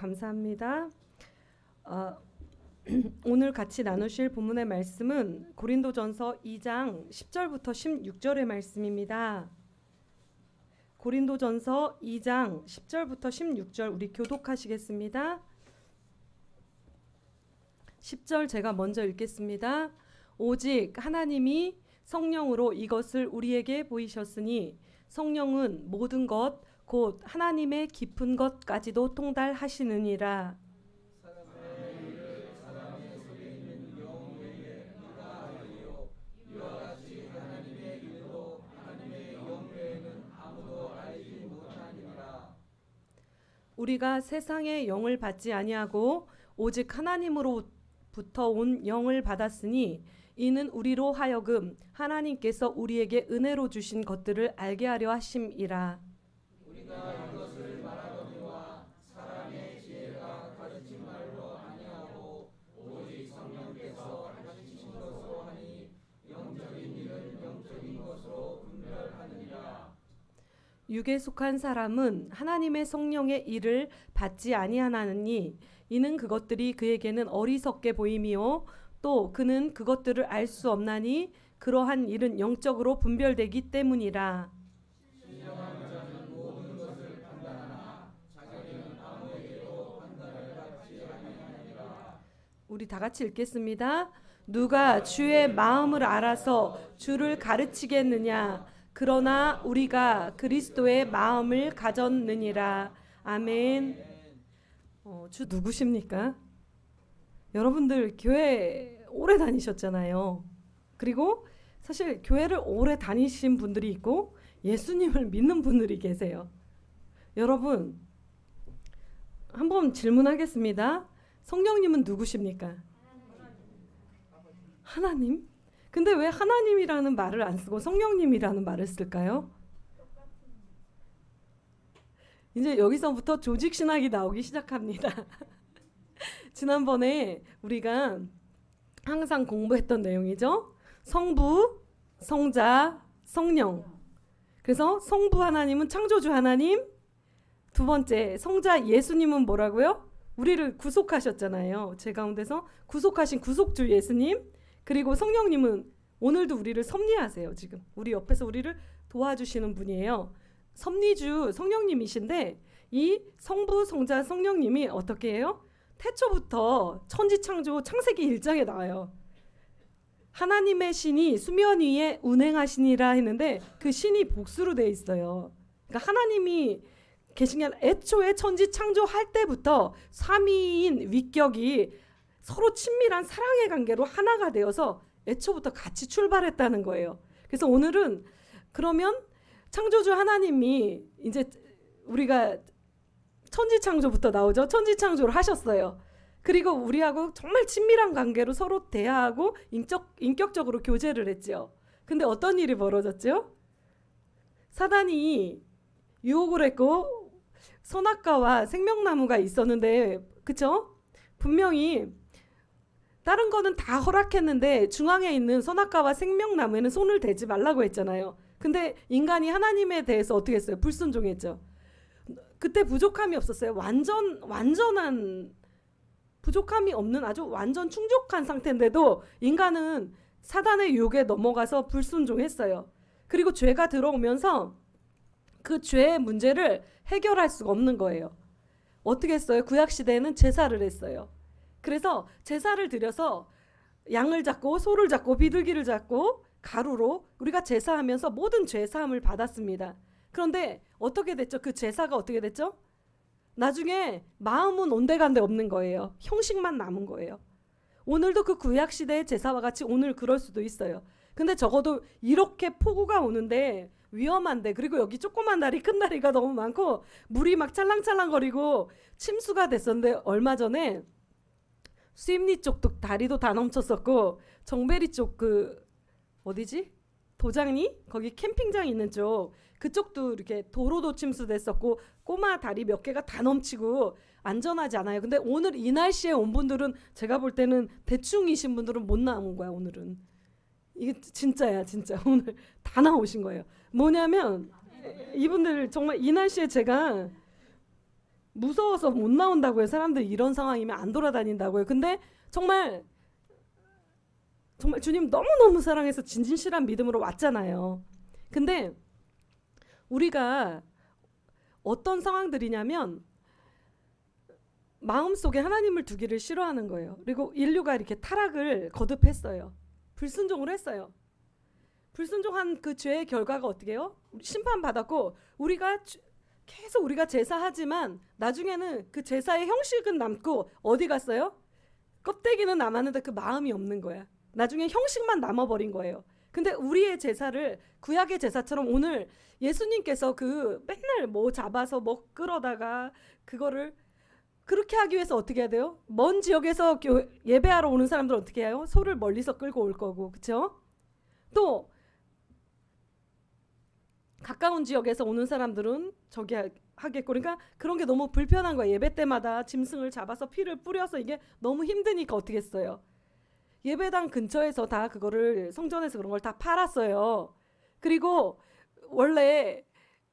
감사합니다. 오늘 같이 나누실 본문의 말씀은 고린도전서 2장 10절부터 16절의 말씀입니다. 고린도전서 2장 10절부터 16절 우리 교독하시겠습니다. 10절 제가 먼저 읽겠습니다. 오직 하나님이 성령으로 이것을 우리에게 보이셨으니 성령은 모든 것 곧 하나님의 깊은 것까지도 통달하시느니라. 우리가 세상의 영을 받지 아니하고 오직 하나님으로부터 온 영을 받았으니 이는 우리로 하여금 하나님께서 우리에게 은혜로 주신 것들을 알게 하려 하심이라. 우리가 이것을 말하거니와 사람의 지혜가 가르친 말로 아니하고 오직 성령께서 가르치신 것으로 하니 영적인 일은 영적인 것으로 분별하느니라. 육에 속한 사람은 하나님의 성령의 일을 받지 아니하나니 이는 그것들이 그에게는 어리석게 보임이요 또 그는 그것들을 알 수 없나니 그러한 일은 영적으로 분별되기 때문이라. 신령한 자는 모든 것을 판단하나 자기는 아무에게도 판단을 받지 아니하느니라. 우리 다 같이 읽겠습니다. 누가 주의 마음을 알아서 주를 가르치겠느냐? 그러나 우리가 그리스도의 마음을 가졌느니라. 아멘. 주 누구십니까? 여러분들 교회 오래 다니셨잖아요. 그리고 사실 교회를 오래 다니신 분들이 있고 예수님을 믿는 분들이 계세요. 여러분 한번 질문하겠습니다. 성령님은 누구십니까? 하나님? 근데 왜 하나님이라는 말을 안 쓰고 성령님이라는 말을 쓸까요? 이제 여기서부터 조직신학이 나오기 시작합니다. 지난번에 우리가 항상 공부했던 내용이죠. 성부, 성자, 성령. 그래서 성부 하나님은 창조주 하나님, 두 번째 성자 예수님은 뭐라고요? 우리를 구속하셨잖아요. 제 가운데서 구속하신 구속주 예수님. 그리고 성령님은 오늘도 우리를 섭리하세요. 지금 우리 옆에서 우리를 도와주시는 분이에요. 섭리주 성령님이신데 이 성부, 성자, 성령님이 어떻게 해요? 태초부터 천지창조 창세기 1장에 나와요. 하나님의 신이 수면 위에 운행하시니라 했는데 그 신이 복수로 되어 있어요. 그러니까 하나님이 계신 게 애초에 천지창조할 때부터 삼위인 위격이 서로 친밀한 사랑의 관계로 하나가 되어서 애초부터 같이 출발했다는 거예요. 그래서 오늘은 그러면 창조주 하나님이 이제 우리가 천지창조부터 나오죠. 천지창조를 하셨어요. 그리고 우리하고 정말 친밀한 관계로 서로 대화하고 인격적으로 교제를 했죠. 근데 어떤 일이 벌어졌죠? 사단이 유혹을 했고 선악과와 생명나무가 있었는데 그쵸? 분명히 다른 거는 다 허락했는데 중앙에 있는 선악과와 생명나무에는 손을 대지 말라고 했잖아요. 근데 인간이 하나님에 대해서 어떻게 했어요? 불순종했죠. 그때 부족함이 없었어요. 완전한 부족함이 없는 아주 완전 충족한 상태인데도 인간은 사단의 유혹에 넘어가서 불순종했어요. 그리고 죄가 들어오면서 그 죄의 문제를 해결할 수가 없는 거예요. 어떻게 했어요? 구약시대에는 제사를 했어요. 그래서 제사를 드려서 양을 잡고 소를 잡고 비둘기를 잡고 가루로 우리가 제사하면서 모든 죄사함을 받았습니다. 그런데 어떻게 됐죠? 그 제사가 어떻게 됐죠? 나중에 마음은 온데간데 없는 거예요. 형식만 남은 거예요. 오늘도 그 구약시대의 제사와 같이 오늘 그럴 수도 있어요. 근데 적어도 이렇게 폭우가 오는데 위험한데 그리고 여기 조그만 다리 큰 다리가 너무 많고 물이 막 찰랑찰랑거리고 침수가 됐었는데 얼마 전에 수입리 쪽도 다리도 다 넘쳤었고 정베리 쪽 그 어디지? 도장리? 거기 캠핑장 있는 쪽 그쪽도 이렇게 도로도 침수됐었고 꼬마 다리 몇 개가 다 넘치고 안전하지 않아요. 근데 오늘 이 날씨에 온 분들은 제가 볼 때는 대충이신 분들은 못 나온 거야. 오늘은 이게 진짜야 진짜. 오늘 다 나오신 거예요. 뭐냐면 이분들 정말 이 날씨에 제가 무서워서 못 나온다고요. 사람들이 이런 상황이면 안 돌아다닌다고요. 근데 정말 주님 너무너무 사랑해서 진실한 믿음으로 왔잖아요. 근데 우리가 어떤 상황들이냐면 마음속에 하나님을 두기를 싫어하는 거예요. 그리고 인류가 이렇게 타락을 거듭했어요. 불순종을 했어요. 불순종한 그 죄의 결과가 어떻게 해요? 심판받았고 계속 우리가 제사하지만 나중에는 그 제사의 형식은 남고 어디 갔어요? 껍데기는 남았는데 그 마음이 없는 거야. 나중에 형식만 남아버린 거예요. 근데 우리의 제사를 구약의 제사처럼 오늘 예수님께서 그 맨날 뭐 잡아서 뭐 끌어다가 그거를 그렇게 하기 위해서 어떻게 해야 돼요? 먼 지역에서 예배하러 오는 사람들은 어떻게 해요? 소를 멀리서 끌고 올 거고, 그렇죠? 또 가까운 지역에서 오는 사람들은 저기 하겠고, 그러니까 그런 게 너무 불편한 거예요. 예배 때마다 짐승을 잡아서 피를 뿌려서 이게 너무 힘드니까 어떻게 했어요? 예배당 근처에서 다 그거를 성전에서 그런 걸 다 팔았어요. 그리고 원래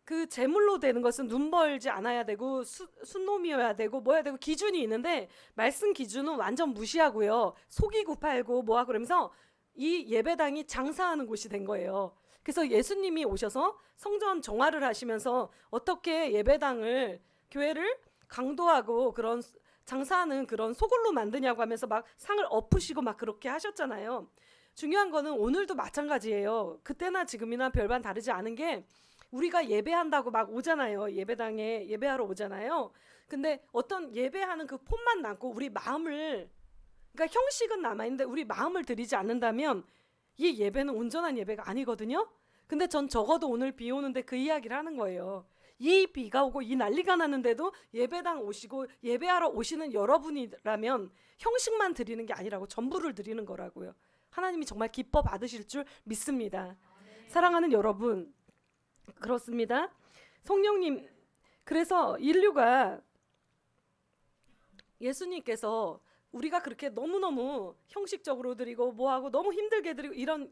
그 제물로 되는 것은 눈 벌지 않아야 되고 순놈이어야 되고 뭐야 되고 기준이 있는데 말씀 기준은 완전 무시하고요. 속이고 팔고 뭐하고 그러면서 이 예배당이 장사하는 곳이 된 거예요. 그래서 예수님이 오셔서 성전 정화를 하시면서 어떻게 예배당을 교회를 강도하고 그런 장사하는 그런 소굴로 만드냐고 하면서 막 상을 엎으시고 막 그렇게 하셨잖아요. 중요한 거는 오늘도 마찬가지예요. 그때나 지금이나 별반 다르지 않은 게 우리가 예배한다고 막 오잖아요. 예배당에 예배하러 오잖아요. 근데 어떤 예배하는 그 폼만 남고 우리 마음을, 그러니까 형식은 남아있는데 우리 마음을 드리지 않는다면 이 예배는 온전한 예배가 아니거든요. 근데 전 적어도 오늘 비 오는데 그 이야기를 하는 거예요. 이 비가 오고 이 난리가 나는데도 예배당 오시고 예배하러 오시는 여러분이라면 형식만 드리는 게 아니라고 전부를 드리는 거라고요. 하나님이 정말 기뻐 받으실 줄 믿습니다. 사랑하는 여러분, 그렇습니다. 성령님, 그래서 인류가 예수님께서 우리가 그렇게 너무너무 형식적으로 드리고 뭐하고 너무 힘들게 드리고 이런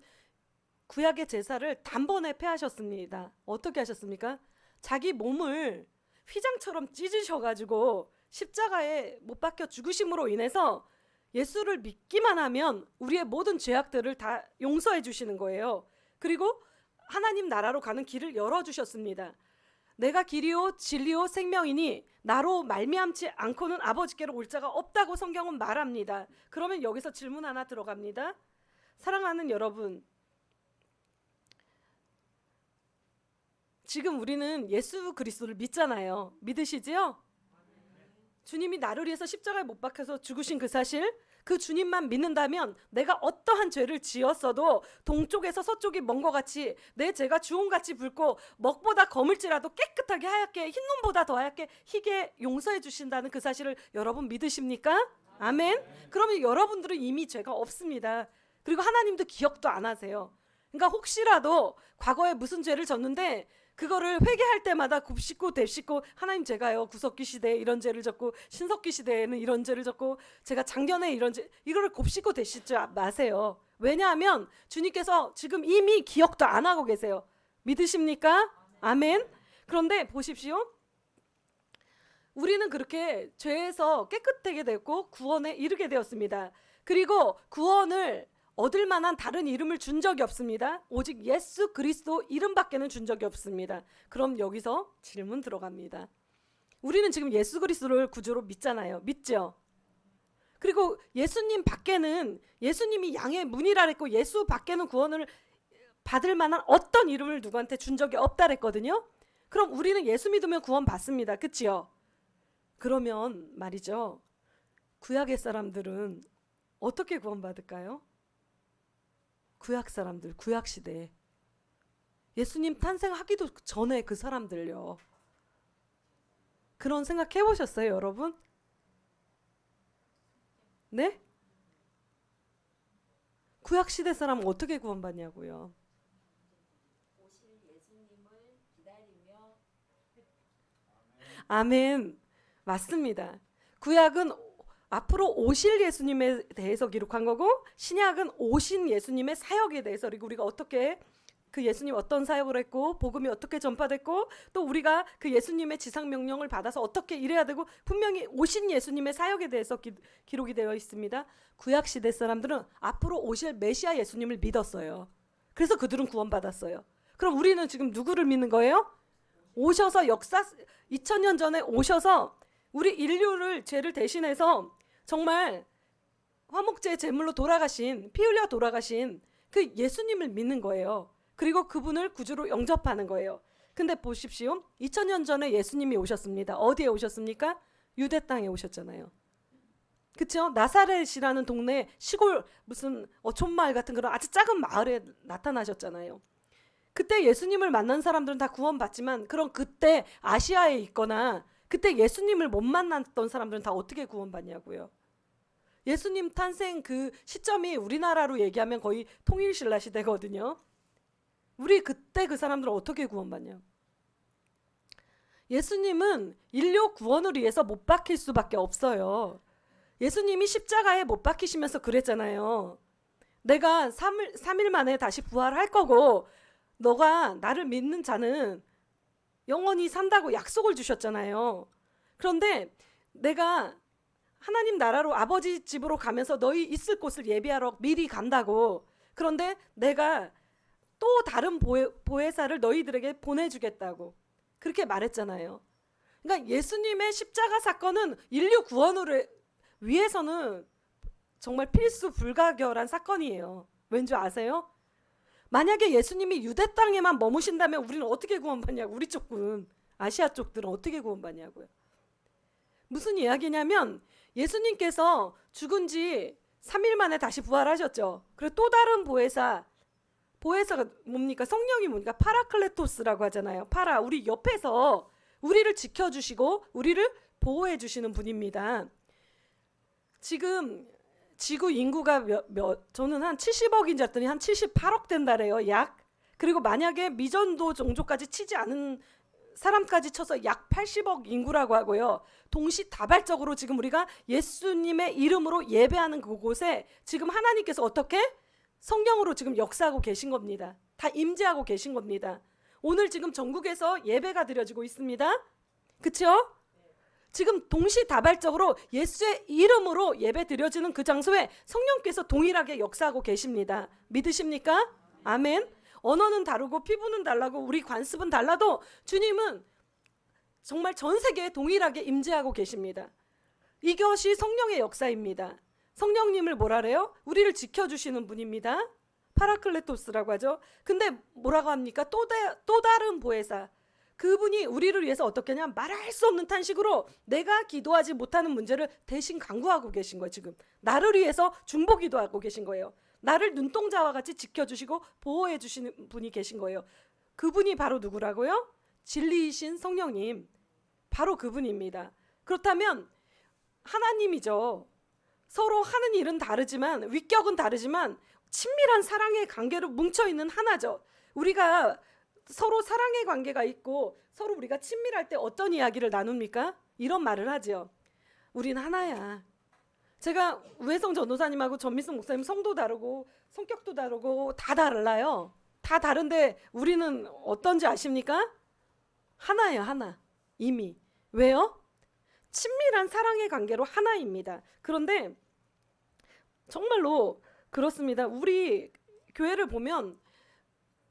구약의 제사를 단번에 폐하셨습니다. 어떻게 하셨습니까? 자기 몸을 휘장처럼 찢으셔가지고 십자가에 못 박혀 죽으심으로 인해서 예수를 믿기만 하면 우리의 모든 죄악들을 다 용서해 주시는 거예요. 그리고 하나님 나라로 가는 길을 열어주셨습니다. 내가 길이요 진리요 생명이니 나로 말미암지 않고는 아버지께로 올 자가 없다고 성경은 말합니다. 그러면 여기서 질문 하나 들어갑니다. 사랑하는 여러분, 지금 우리는 예수 그리스도를 믿잖아요. 믿으시지요? 주님이 나를 위해서 십자가에 못 박혀서 죽으신 그 사실, 그 주님만 믿는다면 내가 어떠한 죄를 지었어도 동쪽에서 서쪽이 먼 것 같이 내 죄가 주홍같이 붉고 먹보다 검을지라도 깨끗하게 하얗게 흰눈보다 더 하얗게 희게 용서해 주신다는 그 사실을 여러분 믿으십니까? 아멘. 그러면 여러분들은 이미 죄가 없습니다. 그리고 하나님도 기억도 안 하세요. 그러니까 혹시라도 과거에 무슨 죄를 졌는데 그거를 회개할 때마다 곱씹고 되씹고 하나님 제가요 구석기 시대에 이런 죄를 졌고 신석기 시대에는 이런 죄를 졌고 제가 작년에 이런 죄, 이거를 곱씹고 되씹지 마세요. 왜냐하면 주님께서 지금 이미 기억도 안 하고 계세요. 믿으십니까? 아멘. 그런데 보십시오. 우리는 그렇게 죄에서 깨끗하게 됐고 구원에 이르게 되었습니다. 그리고 구원을 얻을 만한 다른 이름을 준 적이 없습니다. 오직 예수 그리스도 이름밖에는 준 적이 없습니다. 그럼 여기서 질문 들어갑니다. 우리는 지금 예수 그리스도를 구주로 믿잖아요. 믿죠? 그리고 예수님 밖에는, 예수님이 양의 문이라 했고 예수 밖에는 구원을 받을 만한 어떤 이름을 누구한테 준 적이 없다 그랬거든요. 그럼 우리는 예수 믿으면 구원 받습니다. 그치요? 그러면 말이죠, 구약의 사람들은 어떻게 구원받을까요? 구약 사람들, 구약 시대에 예수님 탄생하기도 전에 그 사람들요. 그런 생각 해보셨어요, 여러분? 네? 구약 시대 사람은 어떻게 구원받냐고요? 아멘. 맞습니다. 구약은 앞으로 오실 예수님에 대해서 기록한 거고 신약은 오신 예수님의 사역에 대해서, 그리고 우리가 어떻게 그 예수님 어떤 사역을 했고 복음이 어떻게 전파됐고 또 우리가 그 예수님의 지상 명령을 받아서 어떻게 일해야 되고 분명히 오신 예수님의 사역에 대해서 기록이 되어 있습니다. 구약 시대 사람들은 앞으로 오실 메시아 예수님을 믿었어요. 그래서 그들은 구원받았어요. 그럼 우리는 지금 누구를 믿는 거예요? 오셔서 역사 2000년 전에 오셔서 우리 인류를 죄를 대신해서 정말 화목제 제물로 돌아가신, 피 흘려 돌아가신 그 예수님을 믿는 거예요. 그리고 그분을 구주로 영접하는 거예요. 근데 보십시오. 2000년 전에 예수님이 오셨습니다. 어디에 오셨습니까? 유대 땅에 오셨잖아요. 그렇죠? 나사렛이라는 동네 시골 무슨 촌마을 같은 그런 아주 작은 마을에 나타나셨잖아요. 그때 예수님을 만난 사람들은 다 구원받지만 그럼 그때 아시아에 있거나 그때 예수님을 못 만났던 사람들은 다 어떻게 구원받냐고요. 예수님 탄생 그 시점이 우리나라로 얘기하면 거의 통일신라 시대거든요. 우리 그때 그 사람들은 어떻게 구원받냐. 예수님은 인류 구원을 위해서 못 박힐 수밖에 없어요. 예수님이 십자가에 못 박히시면서 그랬잖아요. 내가 3일 만에 다시 부활할 거고 너가 나를 믿는 자는 영원히 산다고 약속을 주셨잖아요. 그런데 내가 하나님 나라로 아버지 집으로 가면서 너희 있을 곳을 예비하러 미리 간다고. 그런데 내가 또 다른 보혜사를 너희들에게 보내주겠다고 그렇게 말했잖아요. 그러니까 예수님의 십자가 사건은 인류 구원을 위해서는 정말 필수 불가결한 사건이에요. 왠지 아세요? 만약에 예수님이 유대 땅에만 머무신다면 우리는 어떻게 구원받냐고. 우리 쪽은 아시아 쪽들은 어떻게 구원받냐고요. 무슨 이야기냐면 예수님께서 죽은 지 3일 만에 다시 부활하셨죠. 그리고 또 다른 보혜사가 뭡니까? 성령이 뭡니까? 파라클레토스라고 하잖아요. 우리 옆에서 우리를 지켜주시고 우리를 보호해 주시는 분입니다. 지금 지구 인구가 저는 한 70억인 줄 알았더니 한 78억 된다래요. 약. 그리고 만약에 미전도 종족까지 치지 않은 사람까지 쳐서 약 80억 인구라고 하고요. 동시다발적으로 지금 우리가 예수님의 이름으로 예배하는 그곳에 지금 하나님께서 어떻게? 성령으로 지금 역사하고 계신 겁니다. 다 임재하고 계신 겁니다. 오늘 지금 전국에서 예배가 드려지고 있습니다. 그렇죠? 지금 동시다발적으로 예수의 이름으로 예배 드려지는 그 장소에 성령께서 동일하게 역사하고 계십니다. 믿으십니까? 아멘. 언어는 다르고 피부는 달라고 우리 관습은 달라도 주님은 정말 전 세계에 동일하게 임재하고 계십니다. 이것이 성령의 역사입니다. 성령님을 뭐라 그래요? 우리를 지켜주시는 분입니다. 파라클레토스라고 하죠. 근데 뭐라고 합니까? 또 다른 보혜사. 그분이 우리를 위해서 어떻게 하냐? 말할 수 없는 탄식으로 내가 기도하지 못하는 문제를 대신 간구하고 계신 거예요. 지금 나를 위해서 중보 기도하고 계신 거예요. 나를 눈동자와 같이 지켜주시고 보호해 주시는 분이 계신 거예요. 그분이 바로 누구라고요? 진리이신 성령님. 바로 그분입니다. 그렇다면 하나님이죠. 서로 하는 일은 다르지만 위격은 다르지만 친밀한 사랑의 관계로 뭉쳐있는 하나죠. 우리가 서로 사랑의 관계가 있고 서로 우리가 친밀할 때 어떤 이야기를 나눕니까? 이런 말을 하죠. 우린 하나야. 제가 우혜성 전도사님하고 전미승 목사님 성도 다르고 성격도 다르고 다 달라요. 다 다른데 우리는 어떤지 아십니까? 하나예요. 하나. 이미. 왜요? 친밀한 사랑의 관계로 하나입니다. 그런데 정말로 그렇습니다. 우리 교회를 보면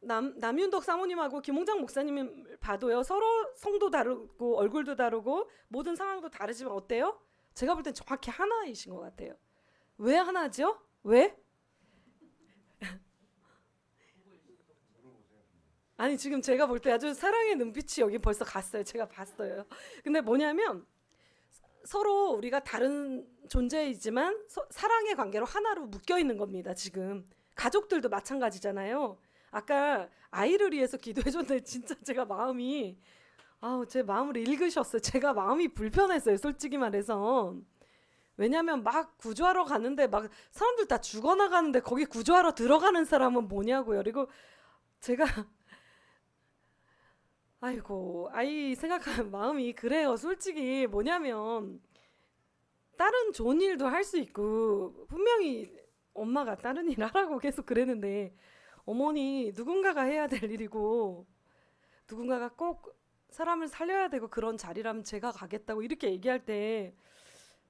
남윤덕 사모님하고 김홍장 목사님을 봐도요. 서로 성도 다르고 얼굴도 다르고 모든 상황도 다르지만 어때요? 제가 볼 땐 정확히 하나이신 것 같아요. 왜 하나죠? 왜? 아니 지금 제가 볼 때 아주 사랑의 눈빛이 여기 벌써 갔어요. 제가 봤어요. 근데 뭐냐면 서로 우리가 다른 존재이지만 사랑의 관계로 하나로 묶여 있는 겁니다. 지금 가족들도 마찬가지잖아요. 아까 아이를 위해서 기도해줬는데 진짜 제가 마음이 제 마음을 읽으셨어요. 제가 마음이 불편했어요. 솔직히 말해서. 왜냐하면 막 구조하러 가는데 막 사람들 다 죽어나가는데 거기 구조하러 들어가는 사람은 뭐냐고요. 그리고 제가 아이고 아이 생각하는 마음이 그래요. 솔직히 뭐냐면 다른 좋은 일도 할 수 있고 분명히 엄마가 다른 일 하라고 계속 그랬는데 어머니 누군가가 해야 될 일이고 누군가가 꼭 사람을 살려야 되고 그런 자리라면 제가 가겠다고 이렇게 얘기할 때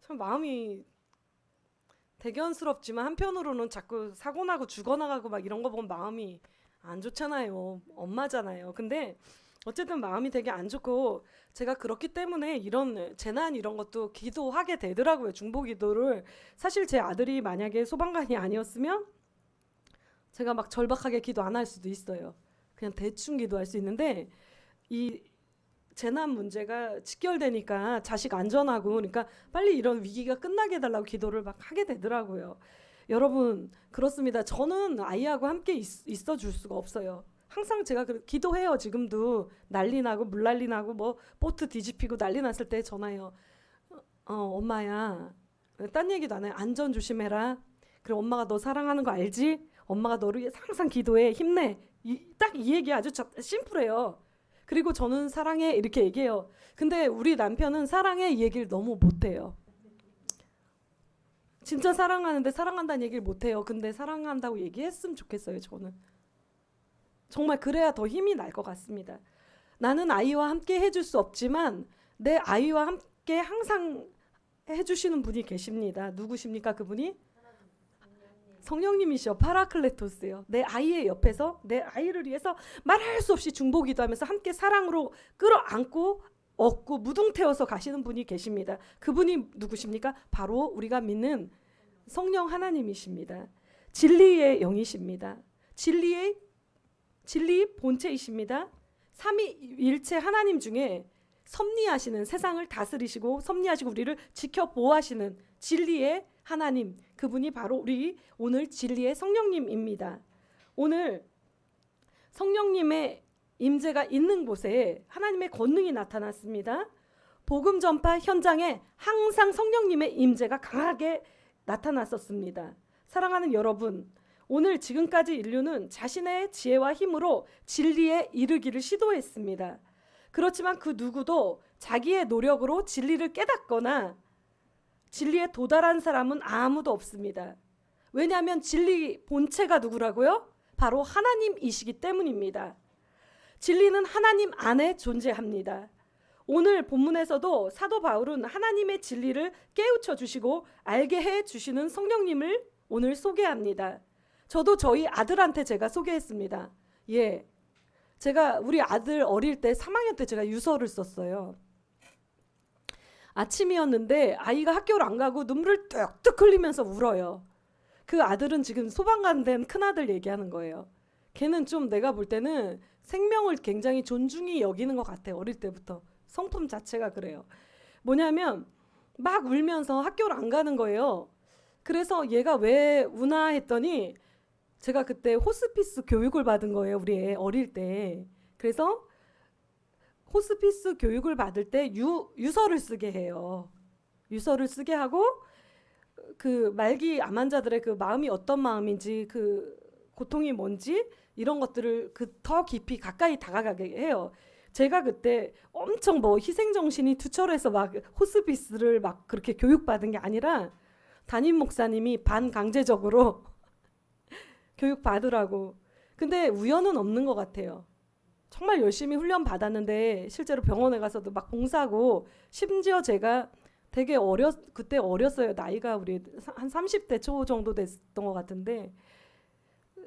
참 마음이 대견스럽지만 한편으로는 자꾸 사고 나고 죽어나가고 막 이런 거 보면 마음이 안 좋잖아요. 엄마잖아요. 근데 어쨌든 마음이 되게 안 좋고 제가 그렇기 때문에 이런 재난 이런 것도 기도하게 되더라고요. 중보기도를. 사실 제 아들이 만약에 소방관이 아니었으면 제가 막 절박하게 기도 안 할 수도 있어요. 그냥 대충 기도할 수 있는데 이 재난 문제가 직결되니까 자식 안전하고 그러니까 빨리 이런 위기가 끝나게 해달라고 기도를 막 하게 되더라고요. 여러분 그렇습니다. 저는 아이하고 함께 있어 줄 수가 없어요. 항상 제가 기도해요. 지금도 난리 나고 물난리 나고 뭐 보트 뒤집히고 난리 났을 때 전화해요. 엄마야 딴 얘기도 안 해요. 안전 조심해라. 그래 엄마가 너 사랑하는 거 알지? 엄마가 너를 위해 항상 기도해. 힘내. 딱 이 얘기 아주 심플해요. 그리고 저는 사랑해 이렇게 얘기해요. 근데 우리 남편은 사랑해 이 얘기를 너무 못해요. 진짜 사랑하는데 사랑한다는 얘기를 못해요. 근데 사랑한다고 얘기했으면 좋겠어요. 저는 정말 그래야 더 힘이 날 것 같습니다. 나는 아이와 함께 해줄 수 없지만 내 아이와 함께 항상 해주시는 분이 계십니다. 누구십니까 그분이? 성령님이시여. 파라클레토스요. 내 아이의 옆에서 내 아이를 위해서 말할 수 없이 중보기도하면서 함께 사랑으로 끌어안고 얻고 무둥태워서 가시는 분이 계십니다. 그분이 누구십니까? 바로 우리가 믿는 성령 하나님이십니다. 진리의 영이십니다. 진리의 본체이십니다. 삼위일체 하나님 중에 섭리하시는 세상을 다스리시고 섭리하시고 우리를 지켜 보호하시는 진리의 하나님 그분이 바로 우리 오늘 진리의 성령님입니다. 오늘 성령님의 임재가 있는 곳에 하나님의 권능이 나타났습니다. 복음 전파 현장에 항상 성령님의 임재가 강하게 나타났었습니다. 사랑하는 여러분, 오늘 지금까지 인류는 자신의 지혜와 힘으로 진리에 이르기를 시도했습니다. 그렇지만 그 누구도 자기의 노력으로 진리를 깨닫거나 진리에 도달한 사람은 아무도 없습니다. 왜냐하면 진리 본체가 누구라고요? 바로 하나님이시기 때문입니다. 진리는 하나님 안에 존재합니다. 오늘 본문에서도 사도 바울은 하나님의 진리를 깨우쳐 주시고 알게 해 주시는 성령님을 오늘 소개합니다. 저도 저희 아들한테 제가 소개했습니다. 제가 우리 아들 어릴 때 3학년 때 제가 유서를 썼어요. 아침이었는데 아이가 학교를 안 가고 눈물을 뚝뚝 흘리면서 울어요. 그 아들은 지금 소방관 된 큰아들 얘기하는 거예요. 걔는 좀 내가 볼 때는 생명을 굉장히 존중히 여기는 것 같아요. 어릴 때부터. 성품 자체가 그래요. 뭐냐면 막 울면서 학교를 안 가는 거예요. 그래서 얘가 왜 우나 했더니 제가 그때 호스피스 교육을 받은 거예요. 우리 애 어릴 때. 그래서 호스피스 교육을 받을 때 유서를 쓰게 해요. 유서를 쓰게 하고 그 말기 암 환자들의 그 마음이 어떤 마음인지 그 고통이 뭔지 이런 것들을 더 깊이 가까이 다가가게 해요. 제가 그때 엄청 뭐 희생정신이 투철해서 막 호스피스를 막 그렇게 교육받은 게 아니라 담임 목사님이 반강제적으로 교육받으라고. 근데 우연은 없는 것 같아요. 정말 열심히 훈련 받았는데 실제로 병원에 가서도 막 봉사하고 심지어 제가 되게 그때 어렸어요. 나이가 우리 한 30대 초 정도 됐던 것 같은데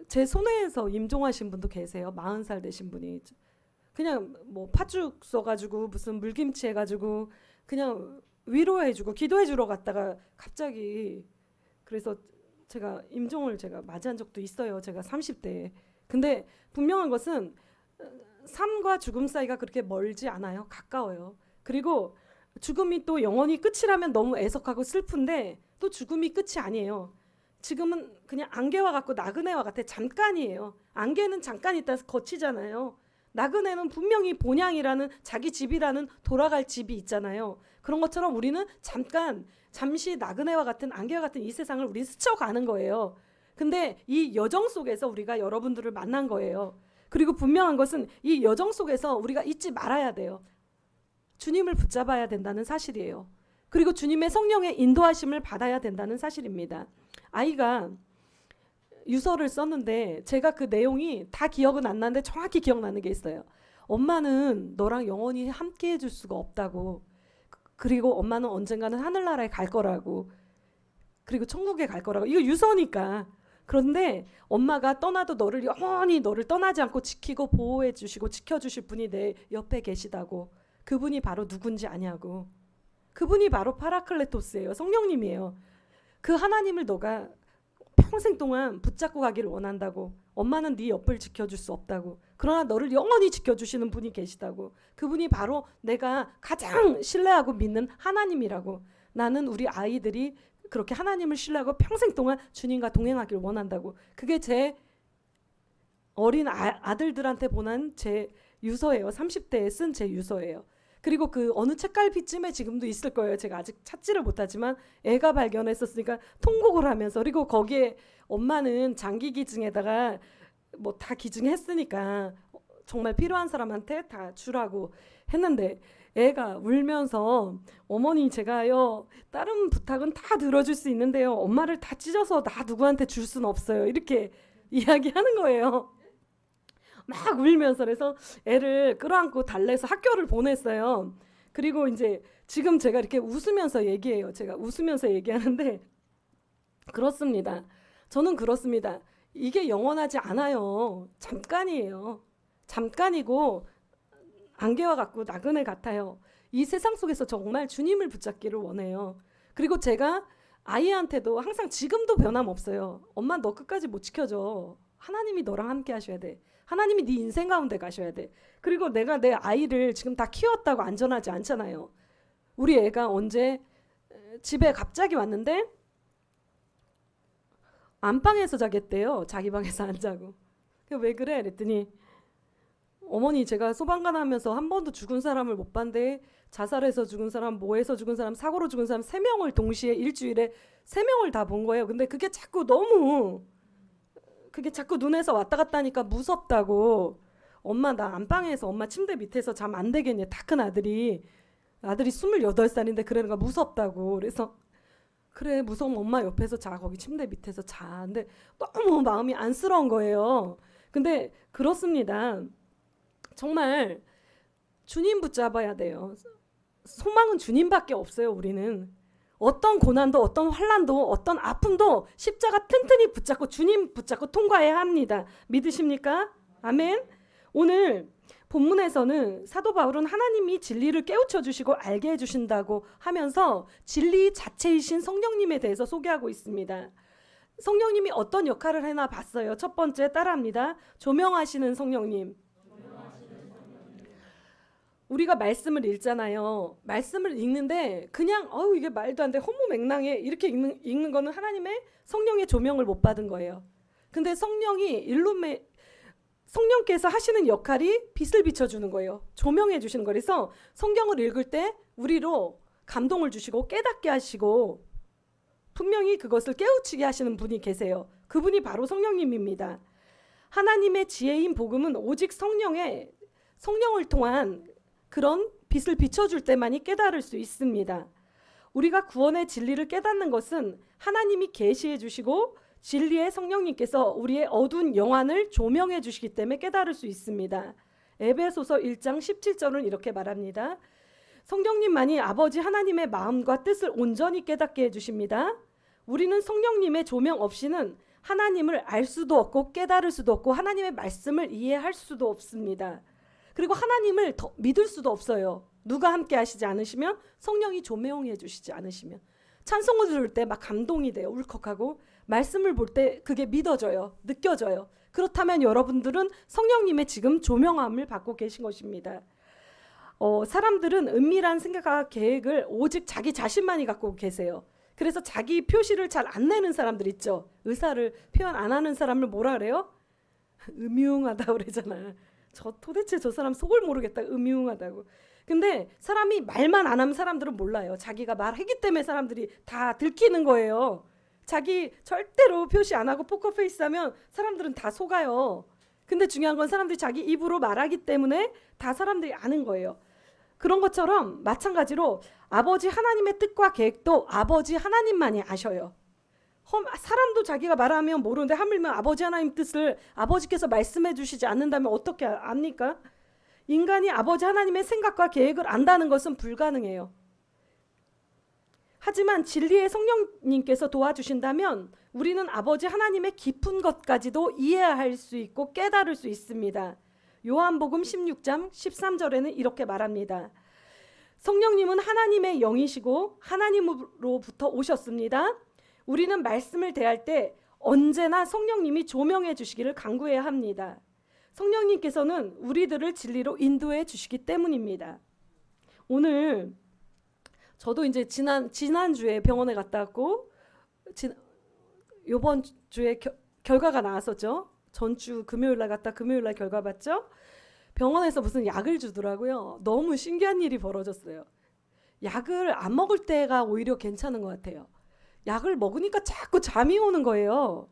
제 손에서 임종하신 분도 계세요. 40살 되신 분이. 그냥 뭐 팥죽 써가지고 무슨 물김치 해가지고 그냥 위로해주고 기도해주러 갔다가 갑자기 그래서 제가 임종을 제가 맞이한 적도 있어요. 제가 30대에. 근데 분명한 것은 삶과 죽음 사이가 그렇게 멀지 않아요. 가까워요. 그리고 죽음이 또 영원히 끝이라면 너무 애석하고 슬픈데 또 죽음이 끝이 아니에요. 지금은 그냥 안개와 같고 나그네와 같아. 잠깐이에요. 안개는 잠깐 있다 거치잖아요. 나그네는 분명히 본향이라는 자기 집이라는 돌아갈 집이 있잖아요. 그런 것처럼 우리는 잠시 나그네와 같은 안개와 같은 이 세상을 우리 스쳐가는 거예요. 근데 이 여정 속에서 우리가 여러분들을 만난 거예요. 그리고 분명한 것은 이 여정 속에서 우리가 잊지 말아야 돼요. 주님을 붙잡아야 된다는 사실이에요. 그리고 주님의 성령의 인도하심을 받아야 된다는 사실입니다. 아이가 유서를 썼는데 제가 그 내용이 다 기억은 안 나는데 정확히 기억나는 게 있어요. 엄마는 너랑 영원히 함께 해줄 수가 없다고. 그리고 엄마는 언젠가는 하늘나라에 갈 거라고. 그리고 천국에 갈 거라고. 이거 유서니까. 그런데 엄마가 떠나도 너를 영원히 너를 떠나지 않고 지키고 보호해 주시고 지켜주실 분이 내 옆에 계시다고. 그분이 바로 누군지 아냐고. 그분이 바로 파라클레토스예요. 성령님이에요. 그 하나님을 너가 평생 동안 붙잡고 가기를 원한다고. 엄마는 네 옆을 지켜줄 수 없다고. 그러나 너를 영원히 지켜주시는 분이 계시다고. 그분이 바로 내가 가장 신뢰하고 믿는 하나님이라고. 나는 우리 아이들이 그렇게 하나님을 신뢰하고 평생 동안 주님과 동행하기를 원한다고. 그게 제 어린 아들들한테 보낸 제 유서예요. 30대에 쓴 제 유서예요. 그리고 그 어느 책갈피쯤에 지금도 있을 거예요. 제가 아직 찾지를 못하지만 애가 발견했었으니까 통곡을 하면서. 그리고 거기에 엄마는 장기 기증에다가 뭐 다 기증했으니까 정말 필요한 사람한테 다 주라고 했는데 애가 울면서 어머니 제가요 다른 부탁은 다 들어줄 수 있는데요 엄마를 다 찢어서 나 누구한테 줄 수는 없어요 이렇게 이야기하는 거예요. 막 울면서. 그래서 애를 끌어안고 달래서 학교를 보냈어요. 그리고 이제 지금 제가 이렇게 웃으면서 얘기해요. 제가 웃으면서 얘기하는데 그렇습니다. 저는 그렇습니다. 이게 영원하지 않아요. 잠깐이에요. 잠깐이고 안개와 같고 나그네 같아요. 이 세상 속에서 정말 주님을 붙잡기를 원해요. 그리고 제가 아이한테도 항상 지금도 변함없어요. 엄마 너 끝까지 못 지켜줘. 하나님이 너랑 함께 하셔야 돼. 하나님이 네 인생 가운데 가셔야 돼. 그리고 내가 내 아이를 지금 다 키웠다고 안전하지 않잖아요. 우리 애가 언제 집에 갑자기 왔는데 안방에서 자겠대요. 자기 방에서 안 자고. 왜 그래? 그랬더니 어머니 제가 소방관 하면서 한 번도 죽은 사람을 못 봤는데 자살해서 죽은 사람, 뭐해서 죽은 사람, 사고로 죽은 사람 3명을 동시에 일주일에 3명을 다 본 거예요. 근데 그게 자꾸 눈에서 왔다 갔다 하니까 무섭다고. 엄마 나 안방에서 엄마 침대 밑에서 잠 안 되겠냐. 다 큰 아들이 28살인데 그러는 거 무섭다고. 그래서 그래 무서우면 엄마 옆에서 자. 거기 침대 밑에서 자. 근데 너무 마음이 안쓰러운 거예요. 근데 그렇습니다. 정말 주님 붙잡아야 돼요. 소망은 주님밖에 없어요. 우리는. 어떤 고난도 어떤 환난도 어떤 아픔도 십자가 튼튼히 붙잡고 주님 붙잡고 통과해야 합니다. 믿으십니까? 아멘. 오늘 본문에서는 사도 바울은 하나님이 진리를 깨우쳐 주시고 알게 해주신다고 하면서 진리 자체이신 성령님에 대해서 소개하고 있습니다. 성령님이 어떤 역할을 해나 봤어요. 첫 번째 따라합니다. 조명하시는 성령님. 우리가 말씀을 읽잖아요. 말씀을 읽는데 그냥 이게 말도 안 돼 허무맹랑해 이렇게 읽는 거는 하나님의 성령의 조명을 못 받은 거예요. 근데 성령께서 하시는 역할이 빛을 비춰주는 거예요. 조명해 주시는 거예요. 그래서 성경을 읽을 때 우리로 감동을 주시고 깨닫게 하시고 분명히 그것을 깨우치게 하시는 분이 계세요. 그분이 바로 성령님입니다. 하나님의 지혜인 복음은 오직 성령을 통한 그런 빛을 비춰줄 때만이 깨달을 수 있습니다. 우리가 구원의 진리를 깨닫는 것은 하나님이 계시해 주시고 진리의 성령님께서 우리의 어두운 영안을 조명해 주시기 때문에 깨달을 수 있습니다. 에베소서 1장 17절은 이렇게 말합니다. 성령님만이 아버지 하나님의 마음과 뜻을 온전히 깨닫게 해주십니다. 우리는 성령님의 조명 없이는 하나님을 알 수도 없고 깨달을 수도 없고 하나님의 말씀을 이해할 수도 없습니다. 그리고 하나님을 더 믿을 수도 없어요. 누가 함께 하시지 않으시면 성령이 조명해 주시지 않으시면. 찬송을 들을 때 막 감동이 돼요. 울컥하고 말씀을 볼 때 그게 믿어져요. 느껴져요. 그렇다면 여러분들은 성령님의 지금 조명함을 받고 계신 것입니다. 사람들은 은밀한 생각과 계획을 오직 자기 자신만이 갖고 계세요. 그래서 자기 표시를 잘 안 내는 사람들 있죠. 의사를 표현 안 하는 사람을 뭐라 그래요? 음흉하다고 그러잖아. 도대체 저 사람 속을 모르겠다. 음흉하다고. 근데 사람이 말만 안 하면 사람들은 몰라요. 자기가 말하기 때문에 사람들이 다 들키는 거예요. 자기 절대로 표시 안 하고 포커페이스 하면 사람들은 다 속아요. 근데 중요한 건 사람들이 자기 입으로 말하기 때문에 다 사람들이 아는 거예요. 그런 것처럼 마찬가지로 아버지 하나님의 뜻과 계획도 아버지 하나님만이 아셔요. 사람도 자기가 말하면 모르는데 하물며 아버지 하나님 뜻을 아버지께서 말씀해 주시지 않는다면 어떻게 압니까? 인간이 아버지 하나님의 생각과 계획을 안다는 것은 불가능해요. 하지만 진리의 성령님께서 도와주신다면 우리는 아버지 하나님의 깊은 것까지도 이해할 수 있고 깨달을 수 있습니다. 요한복음 16장 13절에는 이렇게 말합니다. 성령님은 하나님의 영이시고 하나님으로부터 오셨습니다. 우리는 말씀을 대할 때 언제나 성령님이 조명해 주시기를 간구해야 합니다. 성령님께서는 우리들을 진리로 인도해 주시기 때문입니다. 오늘 저도 이제 지난주에 병원에 갔다 왔고 요번 주에 결과가 나왔었죠. 전주 금요일날 갔다 금요일날 결과 봤죠. 병원에서 무슨 약을 주더라고요. 너무 신기한 일이 벌어졌어요. 약을 안 먹을 때가 오히려 괜찮은 것 같아요. 약을 먹으니까 자꾸 잠이 오는 거예요.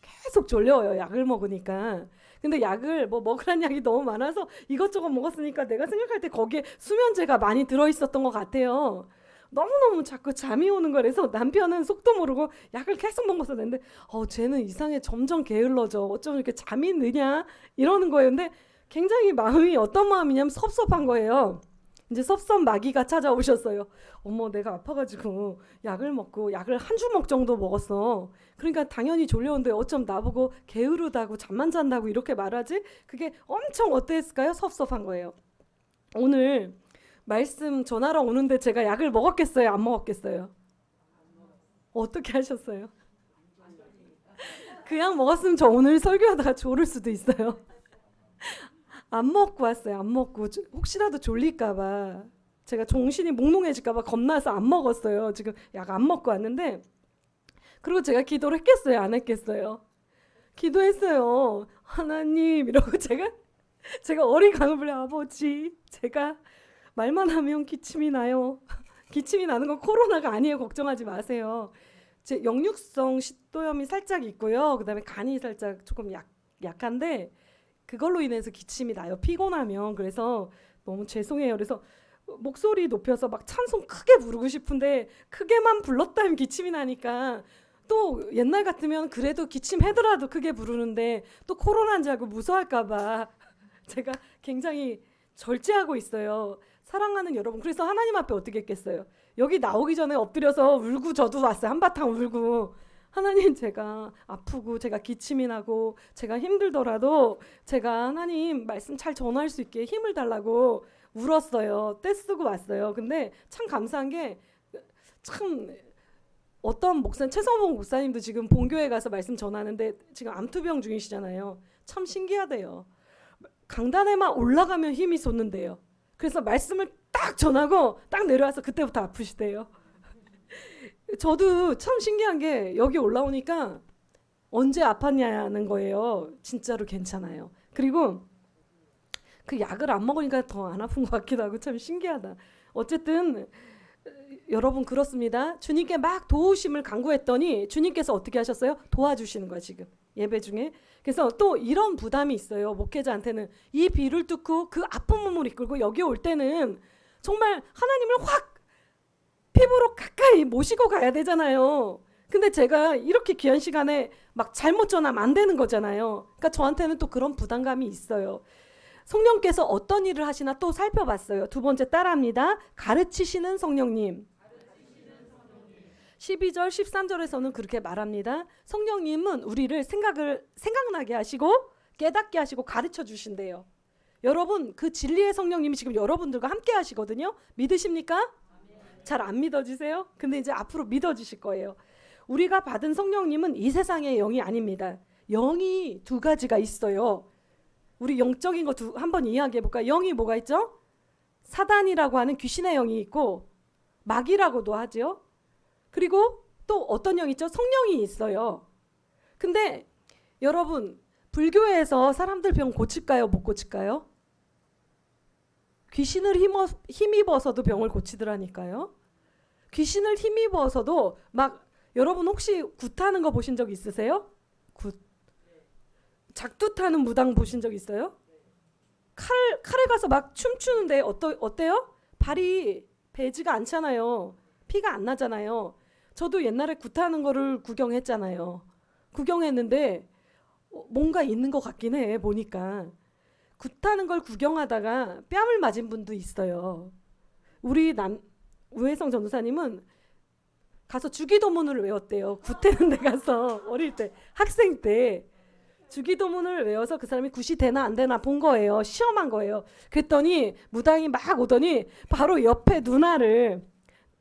계속 졸려요. 약을 먹으니까. 근데 약을 먹으란 약이 너무 많아서 이것저것 먹었으니까 내가 생각할 때 거기에 수면제가 많이 들어있었던 것 같아요. 너무너무 자꾸 잠이 오는 거라서 남편은 속도 모르고 약을 계속 먹어서 되는데 쟤는 이상해. 점점 게을러져. 어쩜 이렇게 잠이 느냐 이러는 거예요. 근데 굉장히 마음이 어떤 마음이냐면 섭섭한 거예요. 이제 섭섭 마귀가 찾아오셨어요. 어머, 내가 아파가지고 약을 먹고 약을 한 주먹 정도 먹었어. 그러니까 당연히 졸려오는데 어쩜 나보고 게으르다고 잠만 잔다고 이렇게 말하지? 그게 엄청 어땠을까요? 섭섭한 거예요. 오늘 말씀 전하러 오는데 제가 약을 먹었겠어요? 안 먹었겠어요? 어떻게 하셨어요? 그 약 먹었으면 저 오늘 설교하다가 졸을 수도 있어요. 안 먹고 왔어요. 안 먹고 혹시라도 졸릴까봐 제가 정신이 몽롱해질까봐 겁나서 안 먹었어요. 지금 약 안 먹고 왔는데 그리고 제가 기도를 했겠어요? 안 했겠어요? 기도했어요. 하나님 이러고 제가 어리광을 부려 아버지 제가 말만 하면 기침이 나요. 기침이 나는 건 코로나가 아니에요. 걱정하지 마세요. 제 역류성 식도염이 살짝 있고요. 그다음에 간이 살짝 조금 약한데 그걸로 인해서 기침이 나요. 피곤하면. 그래서 너무 죄송해요. 그래서 목소리 높여서 막 찬송 크게 부르고 싶은데 크게만 불렀다면 기침이 나니까 또 옛날 같으면 그래도 기침하더라도 크게 부르는데 또 코로나인 줄 알고 무서워할까 봐 제가 굉장히 절제하고 있어요. 사랑하는 여러분. 그래서 하나님 앞에 어떻게 했겠어요? 여기 나오기 전에 엎드려서 울고 저도 왔어요. 한바탕 울고. 하나님 제가 아프고 제가 기침이 나고 제가 힘들더라도 제가 하나님 말씀 잘 전할 수 있게 힘을 달라고 울었어요. 떼쓰고 왔어요. 근데 참 감사한 게 참 어떤 최성봉 목사님도 지금 본교회 가서 말씀 전하는데 지금 암투병 중이시잖아요. 참 신기하대요. 강단에만 올라가면 힘이 솟는데요. 그래서 말씀을 딱 전하고 딱 내려와서 그때부터 아프시대요. 저도 참 신기한 게 여기 올라오니까 언제 아팠냐는 거예요. 진짜로 괜찮아요. 그리고 그 약을 안 먹으니까 더 안 아픈 것 같기도 하고 참 신기하다. 어쨌든 여러분 그렇습니다. 주님께 막 도우심을 간구했더니 주님께서 어떻게 하셨어요? 도와주시는 거야 지금 예배 중에. 그래서 또 이런 부담이 있어요. 목회자한테는 이 비를 뚫고 그 아픈 몸을 이끌고 여기 올 때는 정말 하나님을 확 피부로 가까이 모시고 가야 되잖아요. 근데 제가 이렇게 귀한 시간에 막 잘못 전하면 안 되는 거잖아요. 그러니까 저한테는 또 그런 부담감이 있어요. 성령께서 어떤 일을 하시나 또 살펴봤어요. 두 번째 따라합니다. 가르치시는 성령님. 12절 13절에서는 그렇게 말합니다. 성령님은 우리를 생각나게 하시고 깨닫게 하시고 가르쳐 주신대요. 여러분 그 진리의 성령님이 지금 여러분들과 함께 하시거든요. 믿으십니까? 잘 안 믿어지세요? 근데 이제 앞으로 믿어지실 거예요. 우리가 받은 성령님은 이 세상의 영이 아닙니다. 영이 두 가지가 있어요. 우리 영적인 거 한번 이야기해 볼까요? 영이 뭐가 있죠? 사단이라고 하는 귀신의 영이 있고 마귀라고도 하죠. 그리고 또 어떤 영이 있죠? 성령이 있어요. 근데 여러분 불교에서 사람들 병 고칠까요? 못 고칠까요? 귀신을 힘입어서도 병을 고치더라니까요. 귀신을 힘입어서도 막 여러분 혹시 굿하는 거 보신 적 있으세요? 굿. 작두 타는 무당 보신 적 있어요? 칼에 가서 막 춤추는데 어때요? 발이 배지가 않잖아요. 피가 안 나잖아요. 저도 옛날에 굿하는 거를 구경했잖아요. 구경했는데 뭔가 있는 것 같긴 해 보니까. 굿하는 걸 구경하다가 뺨을 맞은 분도 있어요. 우리 우혜성 전도사님은 가서 주기도문을 외웠대요. 굿하는 데 가서 어릴 때 학생 때 주기도문을 외워서 그 사람이 굿이 되나 안 되나 본 거예요. 시험한 거예요. 그랬더니 무당이 막 오더니 바로 옆에 누나를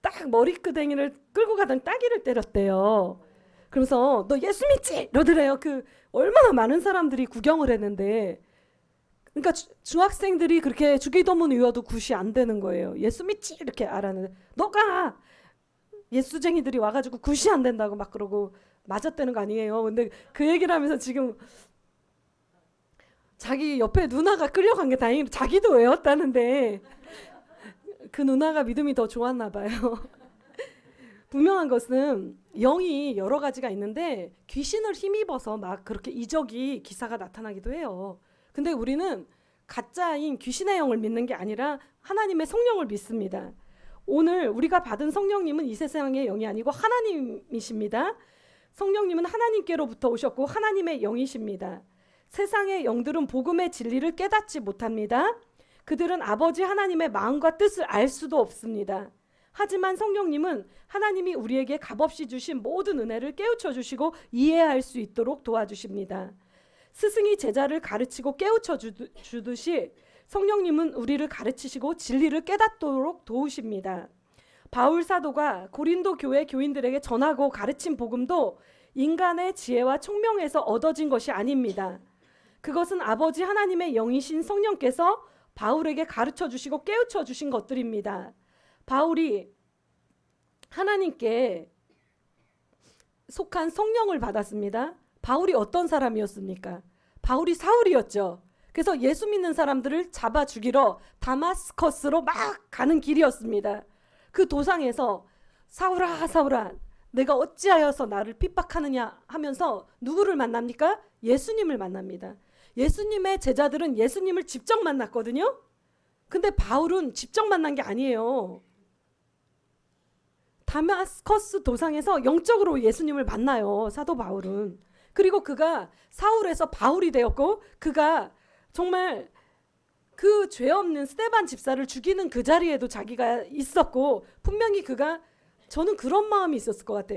딱 머리끄댕이를 끌고 가던 따귀를 때렸대요. 그러면서 너 예수 믿지? 이러더래요. 그 얼마나 많은 사람들이 구경을 했는데, 그러니까 중학생들이 그렇게 주기도문 외워도 굿이 안 되는 거예요. 예수 믿지? 이렇게 알았는데 너가 예수쟁이들이 와가지고 굿이 안 된다고 막 그러고 맞았다는 거 아니에요. 근데 그 얘기를 하면서 지금 자기 옆에 누나가 끌려간 게 다행히 자기도 외웠다는데 그 누나가 믿음이 더 좋았나 봐요. 분명한 것은 영이 여러 가지가 있는데 귀신을 힘입어서 막 그렇게 이적이 기사가 나타나기도 해요. 근데 우리는 가짜인 귀신의 영을 믿는 게 아니라 하나님의 성령을 믿습니다. 오늘 우리가 받은 성령님은 이 세상의 영이 아니고 하나님이십니다. 성령님은 하나님께로부터 오셨고 하나님의 영이십니다. 세상의 영들은 복음의 진리를 깨닫지 못합니다. 그들은 아버지 하나님의 마음과 뜻을 알 수도 없습니다. 하지만 성령님은 하나님이 우리에게 값없이 주신 모든 은혜를 깨우쳐 주시고 이해할 수 있도록 도와주십니다. 스승이 제자를 가르치고 깨우쳐 주듯이 성령님은 우리를 가르치시고 진리를 깨닫도록 도우십니다. 바울 사도가 고린도 교회 교인들에게 전하고 가르친 복음도 인간의 지혜와 총명에서 얻어진 것이 아닙니다. 그것은 아버지 하나님의 영이신 성령께서 바울에게 가르쳐 주시고 깨우쳐 주신 것들입니다. 바울이 하나님께 속한 성령을 받았습니다. 바울이 어떤 사람이었습니까? 바울이 사울이었죠. 그래서 예수 믿는 사람들을 잡아 죽이러 다마스커스로 막 가는 길이었습니다. 그 도상에서 사울아 사울아 내가 어찌하여서 나를 핍박하느냐 하면서 누구를 만납니까? 예수님을 만납니다. 예수님의 제자들은 예수님을 직접 만났거든요. 근데 바울은 직접 만난 게 아니에요. 다마스커스 도상에서 영적으로 예수님을 만나요. 사도 바울은. 그리고 그가 사울에서 바울이 되었고 그가 정말 그 죄 없는 스데반 집사를 죽이는 그 자리에도 자기가 있었고 분명히 그가 저는 그런 마음이 있었을 것 같아.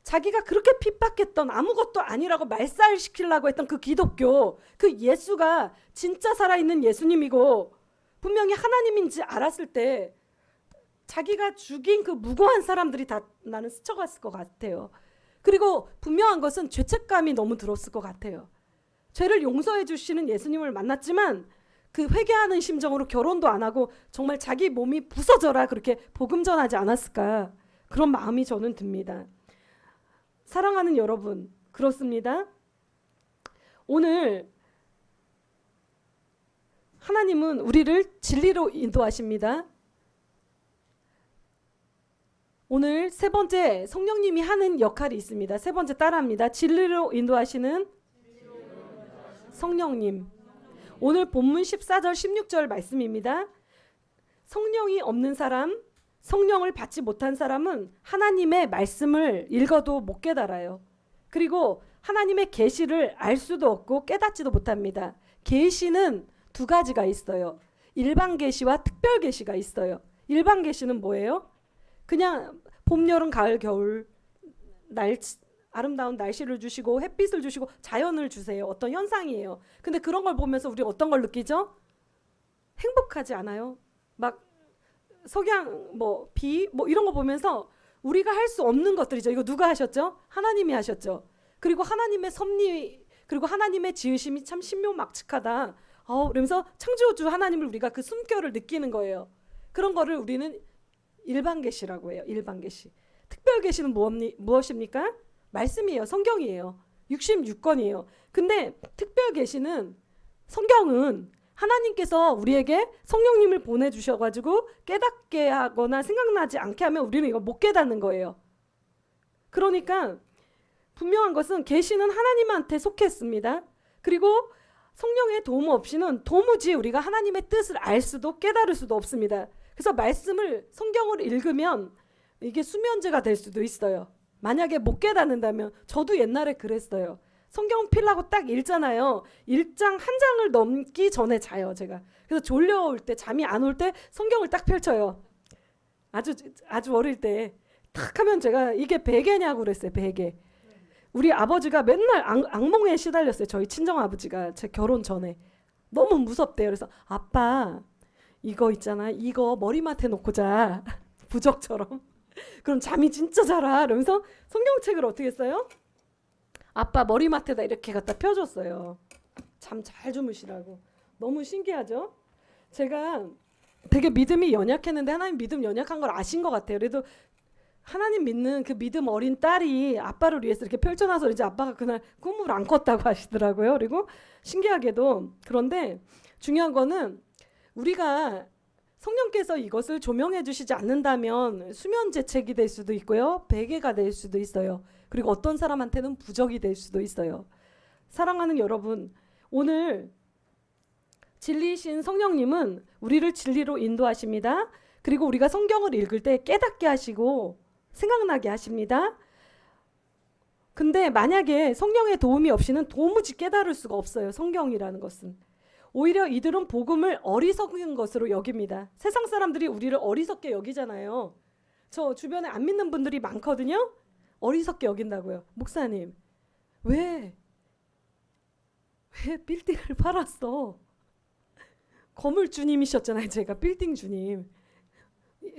자기가 그렇게 핍박했던 아무것도 아니라고 말살시키려고 했던 그 기독교 그 예수가 진짜 살아있는 예수님이고 분명히 하나님인지 알았을 때 자기가 죽인 그 무고한 사람들이 다 나는 스쳐갔을 것 같아요. 그리고 분명한 것은 죄책감이 너무 들었을 것 같아요. 죄를 용서해 주시는 예수님을 만났지만 그 회개하는 심정으로 결혼도 안 하고 정말 자기 몸이 부서져라 그렇게 복음 전하지 않았을까 그런 마음이 저는 듭니다. 사랑하는 여러분 그렇습니다. 오늘 하나님은 우리를 진리로 인도하십니다. 오늘 세 번째 성령님이 하는 역할이 있습니다. 세 번째 따라합니다. 진리로 인도하시는 성령님. 오늘 본문 14절 16절 말씀입니다. 성령이 없는 사람, 성령을 받지 못한 사람은 하나님의 말씀을 읽어도 못 깨달아요. 그리고 하나님의 계시를 알 수도 없고 깨닫지도 못합니다. 계시는 두 가지가 있어요. 일반 계시와 특별 계시가 있어요. 일반 계시는 뭐예요? 그냥 봄, 여름, 가을, 겨울 아름다운 날씨를 주시고 햇빛을 주시고 자연을 주세요. 어떤 현상이에요. 근데 그런 걸 보면서 우리 어떤 걸 느끼죠? 행복하지 않아요? 막 석양, 비, 이런 거 보면서 우리가 할 수 없는 것들이죠. 이거 누가 하셨죠? 하나님이 하셨죠. 그리고 하나님의 섭리, 그리고 하나님의 지으심이 참 신묘막측하다. 그러면서 창조주 하나님을 우리가 그 숨결을 느끼는 거예요. 그런 거를 우리는 일반 계시라고 해요. 일반 계시. 특별 계시는 무엇입니까? 말씀이에요. 성경이에요. 66권이에요. 근데 특별 계시는 성경은 하나님께서 우리에게 성령님을 보내주셔가지고 깨닫게 하거나 생각나지 않게 하면 우리는 이거 못 깨닫는 거예요. 그러니까 분명한 것은 계시는 하나님한테 속했습니다. 그리고 성령의 도움 없이는 도무지 우리가 하나님의 뜻을 알 수도 깨달을 수도 없습니다. 그래서 말씀을 성경을 읽으면 이게 수면제가 될 수도 있어요. 만약에 못 깨닫는다면 저도 옛날에 그랬어요. 성경 필라고 딱 읽잖아요. 1장 한 장을 넘기 전에 자요, 제가. 그래서 졸려올 때, 잠이 안 올 때 성경을 딱 펼쳐요. 아주 어릴 때 탁 하면 제가 이게 베개냐고 그랬어요. 베개. 우리 아버지가 맨날 악몽에 시달렸어요. 저희 친정 아버지가 제 결혼 전에 너무 무섭대요. 그래서 아빠 이거 있잖아. 이거 머리맡에 놓고 자. 부적처럼. 그럼 잠이 진짜 잘 와. 이러면서 성경책을 어떻게 했어요? 아빠 머리맡에다 이렇게 갖다 펴줬어요. 잠 잘 주무시라고. 너무 신기하죠? 제가 되게 믿음이 연약했는데 하나님 믿음 연약한 걸 아신 것 같아요. 그래도 하나님 믿는 그 믿음 어린 딸이 아빠를 위해서 이렇게 펼쳐놔서 이제 아빠가 그날 꿈을 안 꿨다고 하시더라고요. 그리고 신기하게도 그런데 중요한 거는 우리가 성령께서 이것을 조명해 주시지 않는다면 수면제책이 될 수도 있고요. 베개가 될 수도 있어요. 그리고 어떤 사람한테는 부적이 될 수도 있어요. 사랑하는 여러분, 오늘 진리이신 성령님은 우리를 진리로 인도하십니다. 그리고 우리가 성경을 읽을 때 깨닫게 하시고 생각나게 하십니다. 근데 만약에 성령의 도움이 없이는 도무지 깨달을 수가 없어요. 성경이라는 것은. 오히려 이들은 복음을 어리석은 것으로 여깁니다. 세상 사람들이 우리를 어리석게 여기잖아요. 저 주변에 안 믿는 분들이 많거든요. 어리석게 여긴다고요. 목사님, 왜 빌딩을 팔았어? 건물 주님이셨잖아요. 제가 빌딩 주님.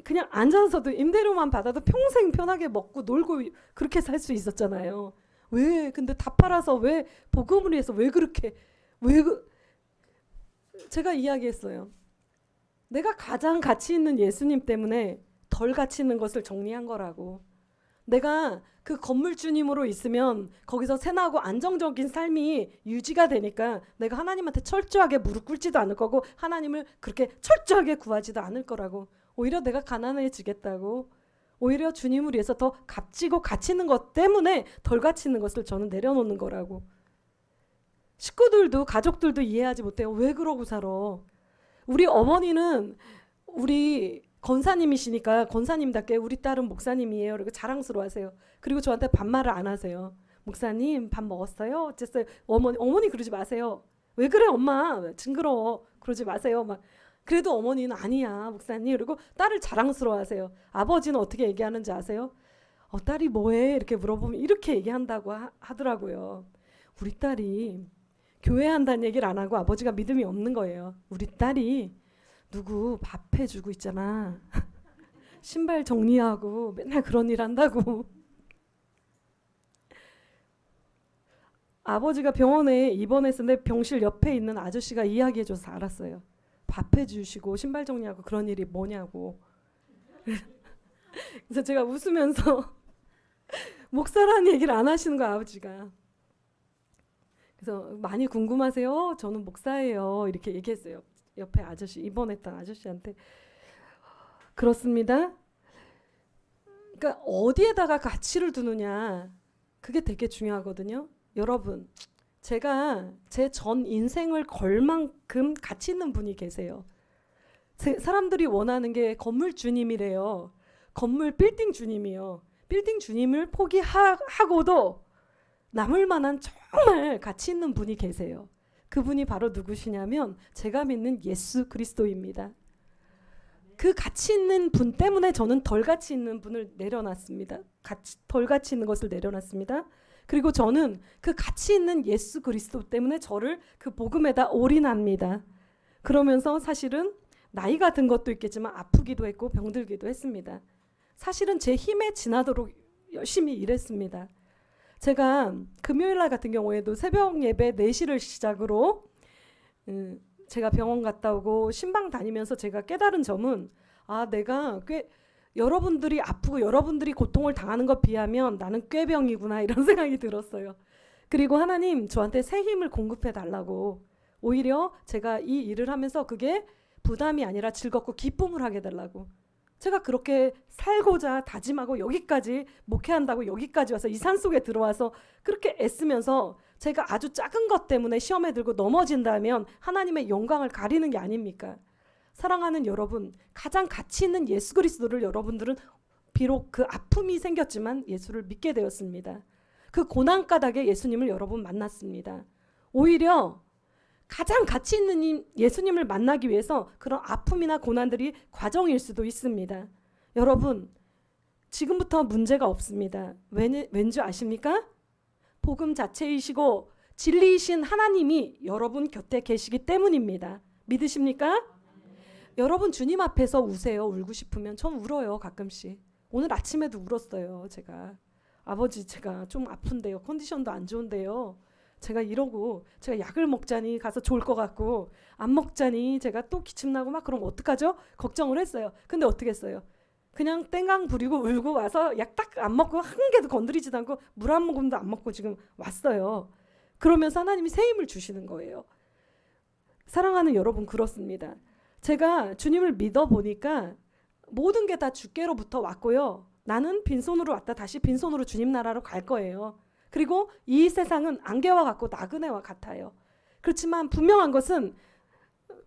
그냥 앉아서도 임대료만 받아도 평생 편하게 먹고 놀고 그렇게 살 수 있었잖아요. 왜 근데 다 팔아서 왜 복음을 위해서 왜 그렇게 제가 이야기했어요. 내가 가장 가치 있는 예수님 때문에 덜 가치 있는 것을 정리한 거라고. 내가 그 건물주님으로 있으면 거기서 세나고 안정적인 삶이 유지가 되니까 내가 하나님한테 철저하게 무릎 꿇지도 않을 거고 하나님을 그렇게 철저하게 구하지도 않을 거라고. 오히려 내가 가난해지겠다고. 오히려 주님을 위해서 더 값지고 가치 있는 것 때문에 덜 가치 있는 것을 저는 내려놓는 거라고. 식구들도 가족들도 이해하지 못해요. 왜 그러고 살아? 우리 어머니는 우리 권사님이시니까 권사님답게 우리 딸은 목사님이에요. 그리고 자랑스러워하세요. 그리고 저한테 반말을 안 하세요. 목사님 밥 먹었어요? 어쨌어요? 어머니 그러지 마세요. 왜 그래 엄마? 징그러워. 그러지 마세요. 막 그래도 어머니는 아니야 목사님. 그리고 딸을 자랑스러워하세요. 아버지는 어떻게 얘기하는지 아세요? 딸이 뭐해? 이렇게 물어보면 이렇게 얘기한다고 하더라고요. 우리 딸이 교회 한다는 얘기를 안 하고 아버지가 믿음이 없는 거예요. 우리 딸이 누구 밥 해주고 있잖아. 신발 정리하고 맨날 그런 일 한다고. 아버지가 병원에 입원했는데 병실 옆에 있는 아저씨가 이야기해줘서 알았어요. 밥 해주시고 신발 정리하고 그런 일이 뭐냐고. 그래서 제가 웃으면서 목사라는 얘기를 안 하시는 거야 아버지가. 그래서 많이 궁금하세요? 저는 목사예요. 이렇게 얘기했어요. 옆에 아저씨 입원했던 아저씨한테. 그렇습니다. 그러니까 어디에다가 가치를 두느냐 그게 되게 중요하거든요. 여러분 제가 제 전 인생을 걸 만큼 가치 있는 분이 계세요. 사람들이 원하는 게 건물 주님이래요. 건물 빌딩 주님이요. 빌딩 주님을 포기하고도 남을 만한 정말 가치 있는 분이 계세요. 그분이 바로 누구시냐면 제가 믿는 예수 그리스도입니다. 그 가치 있는 분 때문에 저는 덜 가치 있는 분을 내려놨습니다. 덜 가치 있는 것을 내려놨습니다. 그리고 저는 그 가치 있는 예수 그리스도 때문에 저를 그 복음에다 올인합니다. 그러면서 사실은 나이가 든 것도 있겠지만 아프기도 했고 병들기도 했습니다. 사실은 제 힘에 지나도록 열심히 일했습니다. 제가 금요일날 같은 경우에도 새벽 예배 4시를 시작으로 제가 병원 갔다 오고 신방 다니면서 제가 깨달은 점은 내가 꽤 여러분들이 아프고 여러분들이 고통을 당하는 것 비하면 나는 꾀병이구나 이런 생각이 들었어요. 그리고 하나님 저한테 새 힘을 공급해 달라고. 오히려 제가 이 일을 하면서 그게 부담이 아니라 즐겁고 기쁨을 하게 달라고. 제가 그렇게 살고자 다짐하고 여기까지 목회한다고 여기까지 와서 이 산속에 들어와서 그렇게 애쓰면서 제가 아주 작은 것 때문에 시험에 들고 넘어진다면 하나님의 영광을 가리는 게 아닙니까? 사랑하는 여러분, 가장 가치 있는 예수 그리스도를 여러분들은 비록 그 아픔이 생겼지만 예수를 믿게 되었습니다. 그 고난 까닭에 예수님을 여러분 만났습니다. 오히려 가장 가치 있는 예수님을 만나기 위해서 그런 아픔이나 고난들이 과정일 수도 있습니다. 여러분, 지금부터 문제가 없습니다. 왠지 아십니까? 복음 자체이시고 진리이신 하나님이 여러분 곁에 계시기 때문입니다. 믿으십니까? 여러분 주님 앞에서 우세요. 울고 싶으면. 전 울어요, 가끔씩. 오늘 아침에도 울었어요. 제가 아버지, 제가 좀 아픈데요, 컨디션도 안 좋은데요, 제가 이러고 제가 약을 먹자니 가서 좋을 것 같고 안 먹자니 제가 또 기침나고 막 그럼 어떡하죠? 걱정을 했어요. 근데 어떻게 했어요? 그냥 땡강 부리고 울고 와서 약 딱 안 먹고 한 개도 건드리지도 않고 물 한 모금도 안 먹고 지금 왔어요. 그러면서 하나님이 새 힘을 주시는 거예요. 사랑하는 여러분, 그렇습니다. 제가 주님을 믿어보니까 모든 게 다 주께로부터 왔고요. 나는 빈손으로 왔다 다시 빈손으로 주님 나라로 갈 거예요. 그리고 이 세상은 안개와 같고 나그네와 같아요. 그렇지만 분명한 것은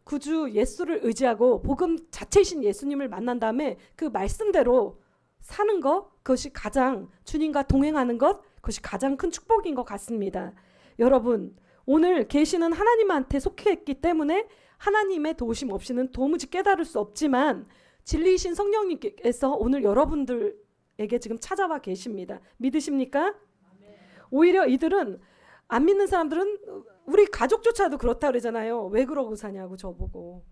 구주 예수를 의지하고 복음 자체이신 예수님을 만난 다음에 그 말씀대로 사는 것, 그것이 가장 주님과 동행하는 것, 그것이 가장 큰 축복인 것 같습니다. 여러분, 오늘 계시는 하나님한테 속했기 때문에 하나님의 도우심 없이는 도무지 깨달을 수 없지만 진리이신 성령님께서 오늘 여러분들에게 지금 찾아와 계십니다. 믿으십니까? 오히려 이들은, 안 믿는 사람들은 우리 가족조차도 그렇다 그러잖아요. 왜 그러고 사냐고, 저보고.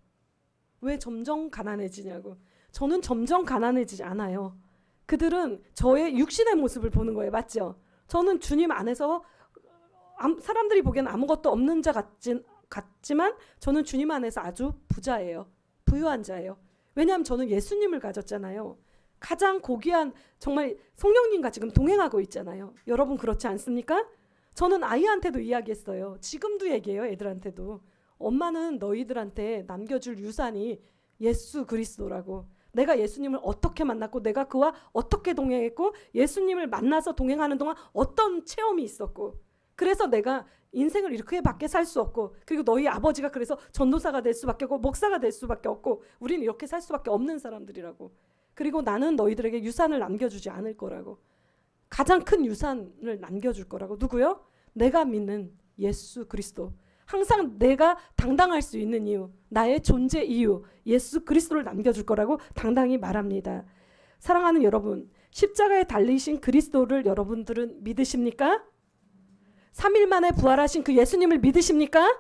왜 점점 가난해지냐고. 저는 점점 가난해지지 않아요. 그들은 저의 육신의 모습을 보는 거예요. 맞죠? 저는 주님 안에서 사람들이 보기에는 아무것도 없는 자 같지만 저는 주님 안에서 아주 부자예요. 부유한 자예요. 왜냐하면 저는 예수님을 가졌잖아요. 가장 고귀한, 정말 성령님과 지금 동행하고 있잖아요. 여러분 그렇지 않습니까? 저는 아이한테도 이야기했어요. 지금도 얘기해요, 애들한테도. 엄마는 너희들한테 남겨줄 유산이 예수 그리스도라고. 내가 예수님을 어떻게 만났고 내가 그와 어떻게 동행했고 예수님을 만나서 동행하는 동안 어떤 체험이 있었고, 그래서 내가 인생을 이렇게밖에 살 수 없고, 그리고 너희 아버지가 그래서 전도사가 될 수밖에 없고 목사가 될 수밖에 없고 우리는 이렇게 살 수밖에 없는 사람들이라고. 그리고 나는 너희들에게 유산을 남겨주지 않을 거라고. 가장 큰 유산을 남겨줄 거라고. 누구요? 내가 믿는 예수 그리스도. 항상 내가 당당할 수 있는 이유, 나의 존재 이유, 예수 그리스도를 남겨줄 거라고 당당히 말합니다. 사랑하는 여러분, 십자가에 달리신 그리스도를 여러분들은 믿으십니까? 3일 만에 부활하신 그 예수님을 믿으십니까?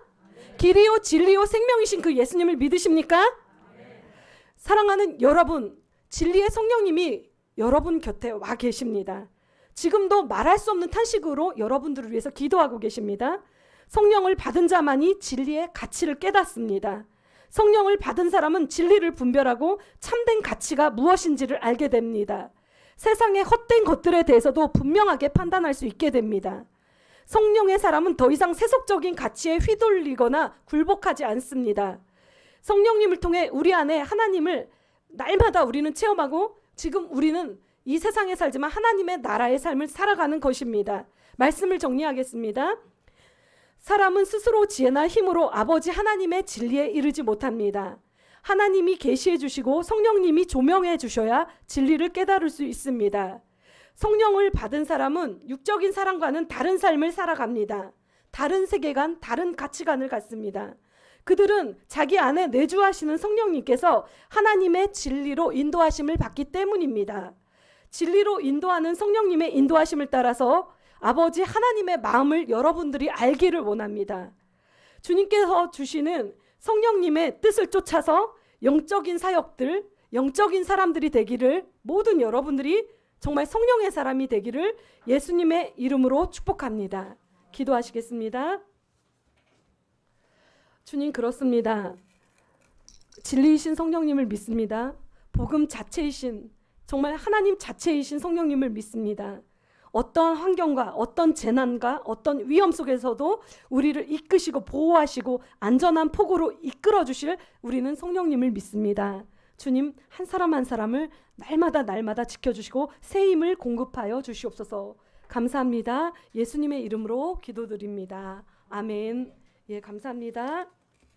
길이요 진리요 생명이신 그 예수님을 믿으십니까? 사랑하는 여러분, 진리의 성령님이 여러분 곁에 와 계십니다. 지금도 말할 수 없는 탄식으로 여러분들을 위해서 기도하고 계십니다. 성령을 받은 자만이 진리의 가치를 깨닫습니다. 성령을 받은 사람은 진리를 분별하고 참된 가치가 무엇인지를 알게 됩니다. 세상의 헛된 것들에 대해서도 분명하게 판단할 수 있게 됩니다. 성령의 사람은 더 이상 세속적인 가치에 휘둘리거나 굴복하지 않습니다. 성령님을 통해 우리 안에 하나님을 날마다 우리는 체험하고, 지금 우리는 이 세상에 살지만 하나님의 나라의 삶을 살아가는 것입니다. 말씀을 정리하겠습니다. 사람은 스스로 지혜나 힘으로 아버지 하나님의 진리에 이르지 못합니다. 하나님이 계시해 주시고 성령님이 조명해 주셔야 진리를 깨달을 수 있습니다. 성령을 받은 사람은 육적인 사람과는 다른 삶을 살아갑니다. 다른 세계관, 다른 가치관을 갖습니다. 그들은 자기 안에 내주하시는 성령님께서 하나님의 진리로 인도하심을 받기 때문입니다. 진리로 인도하는 성령님의 인도하심을 따라서 아버지 하나님의 마음을 여러분들이 알기를 원합니다. 주님께서 주시는 성령님의 뜻을 쫓아서 영적인 사역들, 영적인 사람들이 되기를, 모든 여러분들이 정말 성령의 사람이 되기를 예수님의 이름으로 축복합니다. 기도하시겠습니다. 주님, 그렇습니다. 진리이신 성령님을 믿습니다. 복음 자체이신, 정말 하나님 자체이신 성령님을 믿습니다. 어떤 환경과 어떤 재난과 어떤 위험 속에서도 우리를 이끄시고 보호하시고 안전한 폭으로 이끌어 주실 우리는 성령님을 믿습니다. 주님, 한 사람 한 사람을 날마다 지켜주시고 새 힘을 공급하여 주시옵소서. 감사합니다. 예수님의 이름으로 기도드립니다. 아멘. 예, 감사합니다.